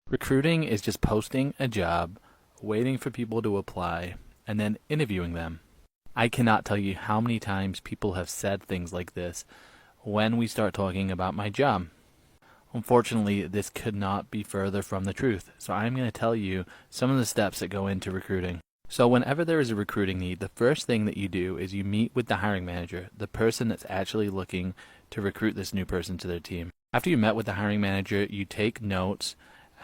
Recruiting is just posting a job, waiting for people to apply, and then interviewing them. I cannot tell you how many times people have said things like this when we start talking about my job. Unfortunately, this could not be further from the truth, so I'm going to tell you some of the steps that go into recruiting. So whenever there is a recruiting need, the first thing that you do is you meet with the hiring manager, the person that's actually looking to recruit this new person to their team. After you met with the hiring manager, you take notes,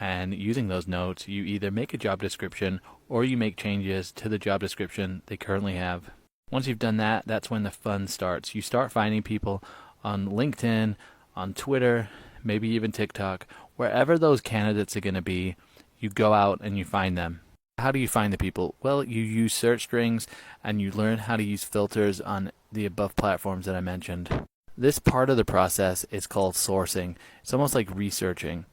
and using those notes, you either make a job description or you make changes to the job description they currently have. Once you've done that, that's when the fun starts. You start finding people on LinkedIn, on Twitter, maybe even TikTok. Wherever those candidates are going to be, you go out and you find them. How do you find the people? Well, you use search strings and you learn how to use filters on the above platforms that I mentioned. This part of the process is called sourcing. It's almost like researching.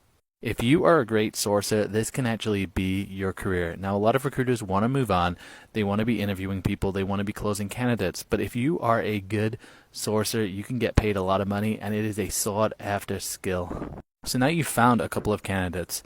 If you are a great sourcer, this can actually be your career. Now, a lot of recruiters want to move on. They want to be interviewing people. They want to be closing candidates. But if you are a good sourcer, you can get paid a lot of money, and it is a sought-after skill. So now you've found a couple of candidates.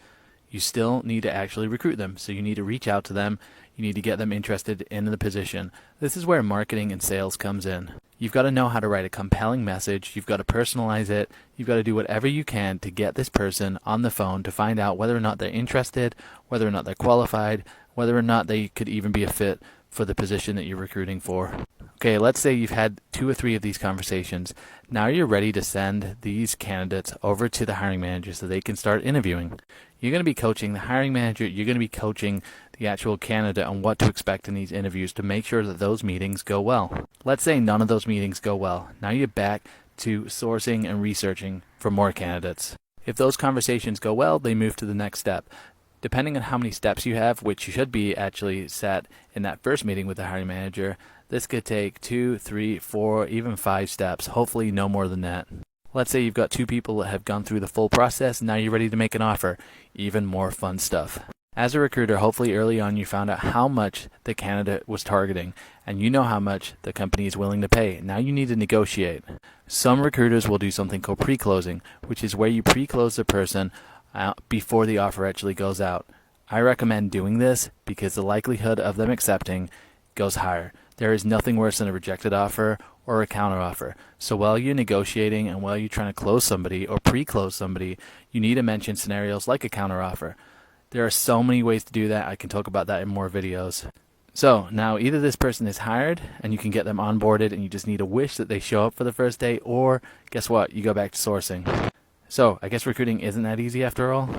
You still need to actually recruit them. So you need to reach out to them. You need to get them interested in the position. This is where marketing and sales comes in. You've got to know how to write a compelling message. You've got to personalize it. You've got to do whatever you can to get this person on the phone to find out whether or not they're interested, whether or not they're qualified, whether or not they could even be a fit for the position that you're recruiting for. Okay, let's say you've had 2 or 3 of these conversations. Now you're ready to send these candidates over to the hiring manager so they can start interviewing. You're going to be coaching the hiring manager. You're going to be coaching the actual candidate on what to expect in these interviews to make sure that those meetings go well. Let's say none of those meetings go well. Now you're back to sourcing and researching for more candidates. If those conversations go well, they move to the next step. Depending on how many steps you have, which you should be actually set in that first meeting with the hiring manager, this could take 2, 3, 4, even 5 steps, hopefully no more than that. Let's say you've got 2 people that have gone through the full process, now you're ready to make an offer. Even more fun stuff. As a recruiter, hopefully early on you found out how much the candidate was targeting, and you know how much the company is willing to pay. Now you need to negotiate. Some recruiters will do something called pre-closing, which is where you pre-close the person before the offer actually goes out. I recommend doing this because the likelihood of them accepting goes higher. There is nothing worse than a rejected offer or a counteroffer. So while you're negotiating and while you're trying to close somebody or pre-close somebody, you need to mention scenarios like a counteroffer. There are so many ways to do that. I can talk about that in more videos. So now either this person is hired and you can get them onboarded and you just need to wish that they show up for the first day, or guess what? You go back to sourcing. So I guess recruiting isn't that easy after all.